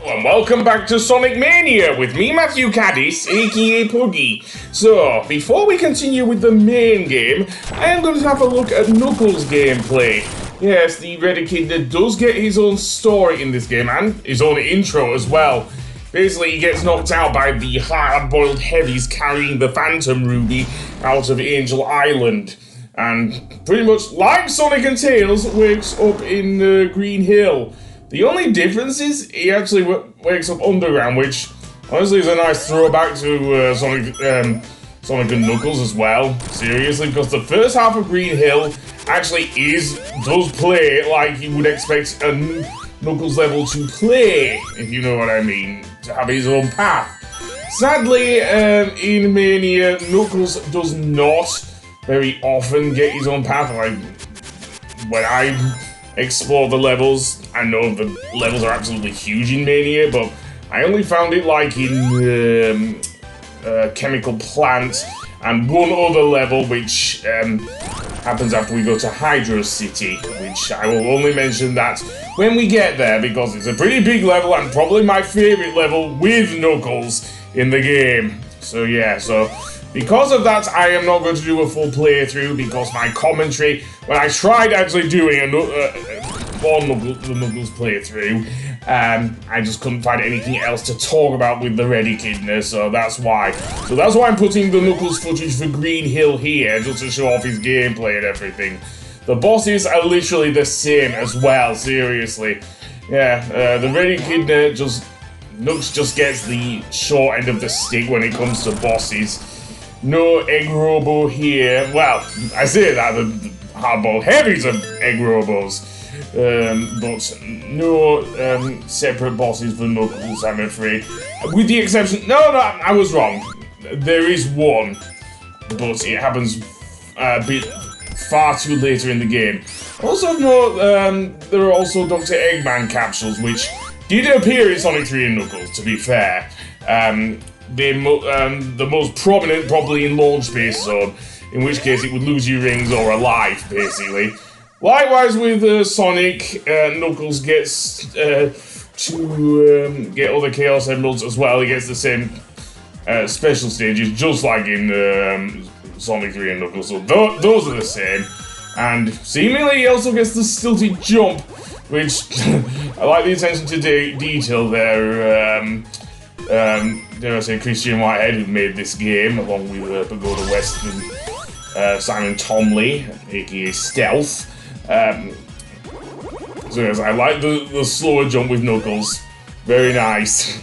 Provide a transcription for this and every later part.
And welcome back to Sonic Mania with me, Matthew Caddis, aka Puggy. So, before we continue with the main game, I am going to have a look at Knuckles' gameplay. Yes, the Red Echidna does get his own story in this game and his own intro as well. Basically, he gets knocked out by the Hard Boiled Heavies carrying the Phantom Ruby out of Angel Island. And pretty much like Sonic and Tails, wakes up in Green Hill. The only difference is he actually wakes up underground, which honestly is a nice throwback to Sonic and Knuckles as well. Seriously, because the first half of Green Hill actually does play like you would expect a Knuckles level to play, if you know what I mean, to have his own path. Sadly, in Mania, Knuckles does not very often get his own path. Like, when I explore the levels, I know the levels are absolutely huge in Mania, but I only found it like in Chemical Plant and one other level which happens after we go to Hydro City, which I will only mention that when we get there because it's a pretty big level and probably my favourite level with Knuckles in the game. So yeah, because of that, I am not going to do a full playthrough because my commentary, when I tried actually doing the Knuckles playthrough, I just couldn't find anything else to talk about with the Red Echidna, so that's why. So that's why I'm putting the Knuckles footage for Green Hill here, just to show off his gameplay and everything. The bosses are literally the same as well, seriously. Yeah, the Red Echidna Knux just gets the short end of the stick when it comes to bosses. No Egg Robo here. Well, I say that, the Hard Boiled Heavies are Egg Robos. But no separate bosses for Knuckles, I'm afraid. With the exception... No, I was wrong. There is one, but it happens a bit far too later in the game. Also note, there are also Dr. Eggman capsules, which did appear in Sonic 3 and Knuckles, to be fair. The most prominent probably in Launch Space Zone, in which case it would lose you rings or a life, basically. Likewise with Sonic, Knuckles gets to get other Chaos Emeralds as well. He gets the same special stages, just like in Sonic 3 and Knuckles, so those are the same. And seemingly he also gets the stilted jump, which I like the attention to detail there. Dare I say Christian Whitehead, who made this game, along with Pagoda West and Simon Tomley, aka Stealth. So yes, I like the slower jump with Knuckles. Very nice.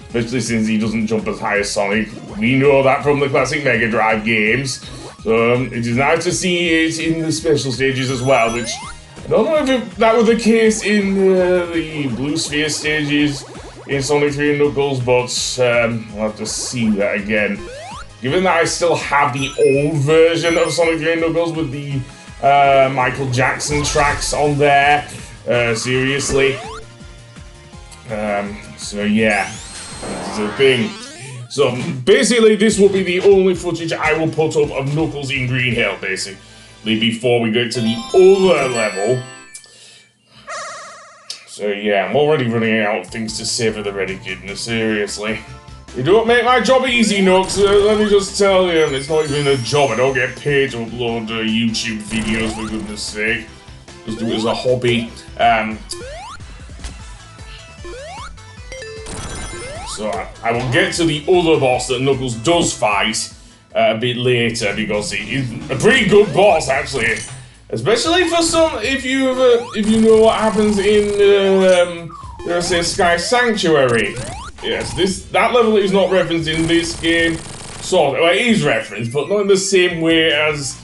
Especially since he doesn't jump as high as Sonic. We know that from the classic Mega Drive games. So it is nice to see it in the special stages as well, which I don't know if that was the case in the Blue Sphere stages in Sonic 3 and Knuckles, but I'll have to see that again. Given that I still have the old version of Sonic 3 and Knuckles with the Michael Jackson tracks on there, seriously. So yeah, that's the thing. So basically this will be the only footage I will put up of Knuckles in Green Hill, basically, before we get to the other level. So yeah, I'm already running out of things to say for the Red Echidna, seriously. You don't make my job easy, Knux, let me just tell you, it's not even a job, I don't get paid to upload YouTube videos, for goodness sake. Just do it as a hobby. So I will get to the other boss that Knuckles does fight a bit later, because he is a pretty good boss, actually. Especially for some, if you know what happens in, let's say, Sky Sanctuary. Yes, that level is not referenced in this game. Sort of, well, it is referenced, but not in the same way as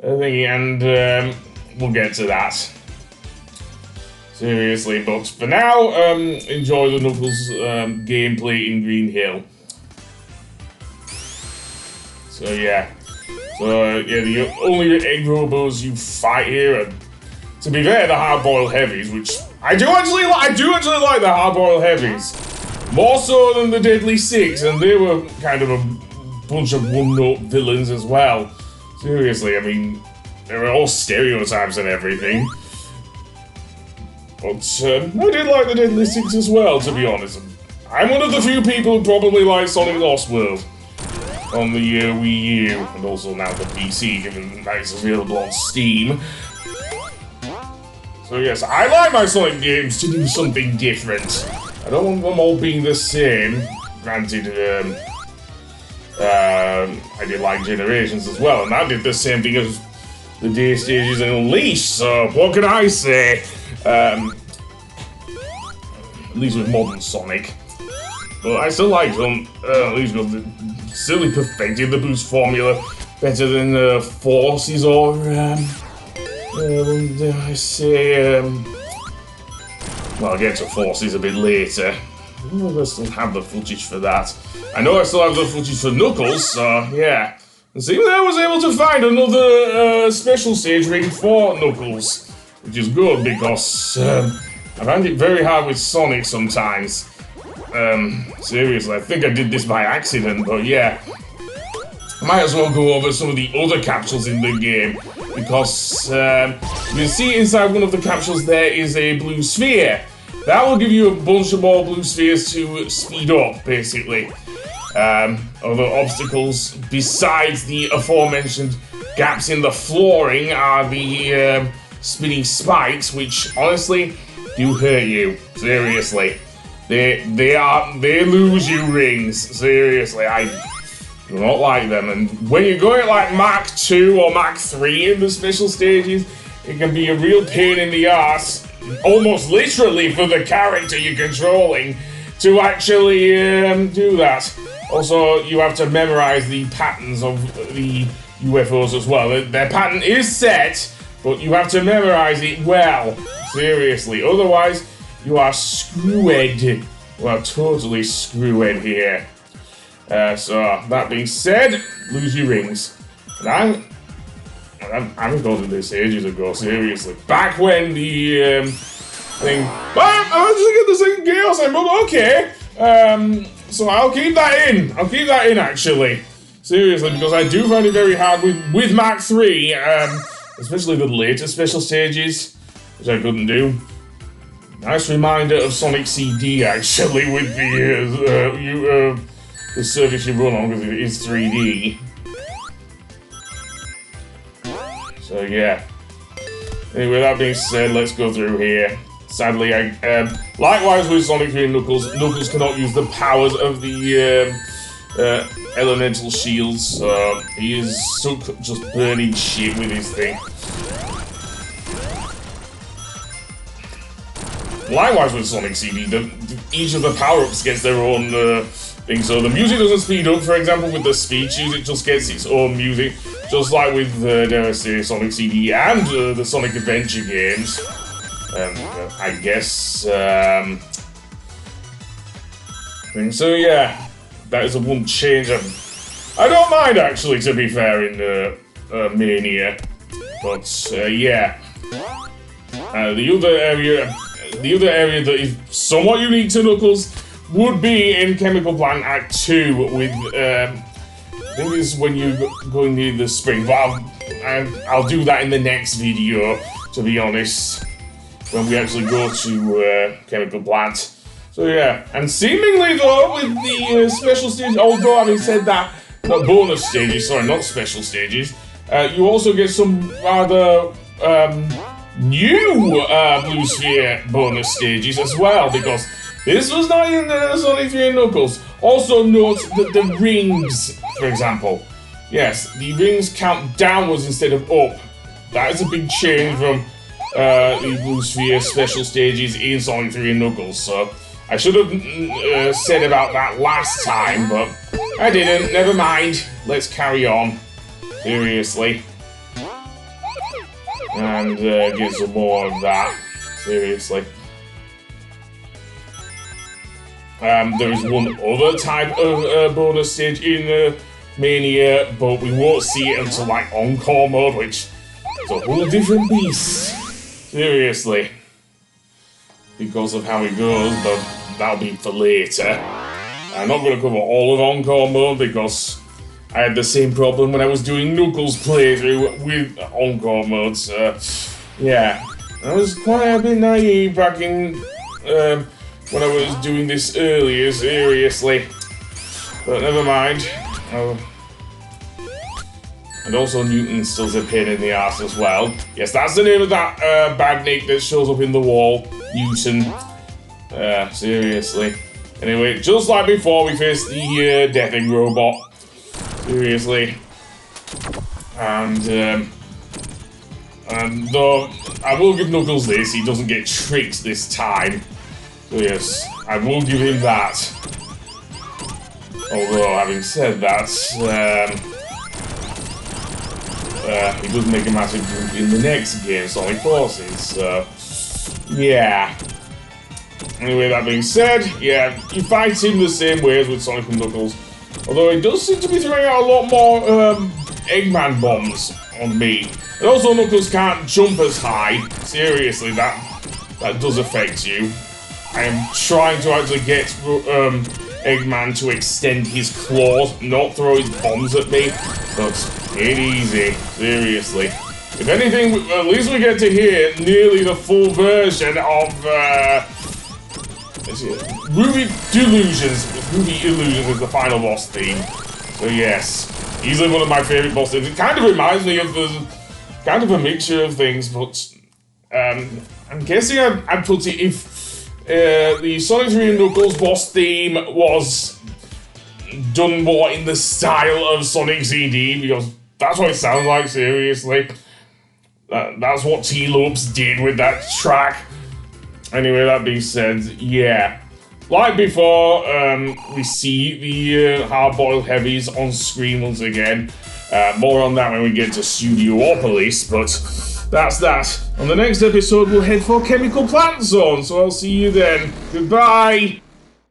thingy, and we'll get to that. Seriously, but for now, enjoy the Knuckles gameplay in Green Hill. So yeah. So yeah, the only Egg Robos you fight here are, to be fair, the Hard Boiled Heavies, which I do actually like the Hard Boiled Heavies. More so than the Deadly Six, and they were kind of a bunch of one-note villains as well. Seriously, I mean, they were all stereotypes and everything. But I did like the Deadly Six as well, to be honest. I'm one of the few people who probably like Sonic Lost World on the Wii U, and also now the PC, given that it's available on Steam. So yes, I like my Sonic games to do something different. I don't want them all being the same. Granted, I did like Generations as well, and that did the same thing as the day stages in Unleashed, so what can I say? At least with modern Sonic. But I still like them, at least because they silly perfected the boost formula better than Forces or, I say, well, I'll get to Forces a bit later. I don't know if I still have the footage for that. I know I still have the footage for Knuckles, so yeah. And seemingly I was able to find another special stage ring for Knuckles, which is good because I find it very hard with Sonic sometimes. Seriously, I think I did this by accident, but yeah. I might as well go over some of the other capsules in the game, because you can see inside one of the capsules there is a blue sphere. That will give you a bunch of more blue spheres to speed up, basically. Other obstacles besides the aforementioned gaps in the flooring are the spinning spikes, which honestly do hurt you. Seriously. They lose you rings. Seriously, I do not like them. And when you're going at like Mach 2 or Mach 3 in the special stages, it can be a real pain in the arse, almost literally for the character you're controlling, to actually do that. Also, you have to memorize the patterns of the UFOs as well. Their pattern is set, but you have to memorize it well. Seriously, otherwise you are screwed. You are totally screwed here. So, that being said, lose your rings. And I recorded this ages ago, seriously. Back when the thing... I just get the second Chaos Emerald, okay. So I'll keep that in. I'll keep that in, actually. Seriously, because I do find it very hard with Mach 3, especially the later special stages, which I couldn't do. Nice reminder of Sonic CD, actually, with the surface you run on, because it is 3D. So yeah. Anyway, that being said, let's go through here. Sadly, likewise with Sonic 3 and Knuckles cannot use the powers of the elemental shields, so he is stuck just burning shit with his thing. Likewise with Sonic CD, each of the power-ups gets their own thing, so the music doesn't speed up, for example, with the speed shoes, it just gets its own music, just like with, dare I say, Sonic CD and the Sonic Adventure games. I guess, so yeah, that is a one change I don't mind, actually, to be fair, in Mania, but yeah. The other area that is somewhat unique to Knuckles would be in Chemical Plant Act 2 with, I think it's when you go near the spring, but I'll do that in the next video, to be honest, when we actually go to Chemical Plant. So yeah, and seemingly though, with the special stage, although having said that, not bonus stages, sorry, not special stages, you also get some rather, new Blue Sphere bonus stages as well, because this was not in Sonic 3 and Knuckles. Also note that the rings, for example, yes, the rings count downwards instead of up. That is a big change from the Blue Sphere special stages in Sonic 3 and Knuckles, so I should have said about that last time, but I didn't. Never mind. Let's carry on. Seriously. And get some more of that. Seriously. There is one other type of bonus stage in Mania, but we won't see it until like Encore mode, which is a whole different beast. Seriously. Because of how it goes, but that'll be for later. I'm not going to cover all of Encore mode because I had the same problem when I was doing Knuckles playthrough with Encore mode, so yeah. I was quite a bit naive back in when I was doing this earlier, seriously. But never mind. Oh. And also Newton's still a pain in the ass as well. Yes, that's the name of that bad nick that shows up in the wall. Newton. Seriously. Anyway, just like before, we faced the Death Egg robot. Seriously. And though I will give Knuckles this, he doesn't get tricked this time. So yes, I will give him that. Although, having said that, he does make a massive move in the next game, Sonic Forces, so yeah. Anyway, that being said, yeah, you fight him the same way as with Sonic and Knuckles. Although he does seem to be throwing out a lot more Eggman bombs on me. And also Knuckles can't jump as high. Seriously, that does affect you. I am trying to actually get Eggman to extend his claws, not throw his bombs at me. But it ain't easy, seriously. If anything, at least we get to hear nearly the full version of Ruby Delusions. Ruby Illusions is the final boss theme. So yes, easily one of my favorite boss themes. It kind of reminds me of the kind of a mixture of things, but I'm guessing I'd put it if the Sonic 3 and Knuckles boss theme was done more in the style of Sonic CD, because that's what it sounds like, seriously. That's what T-Loops did with that track. Anyway, that being said, yeah. Like before, we see the Hard Boiled Heavies on screen once again. More on that when we get to Studiopolis, but that's that. On the next episode, we'll head for Chemical Plant Zone, so I'll see you then. Goodbye!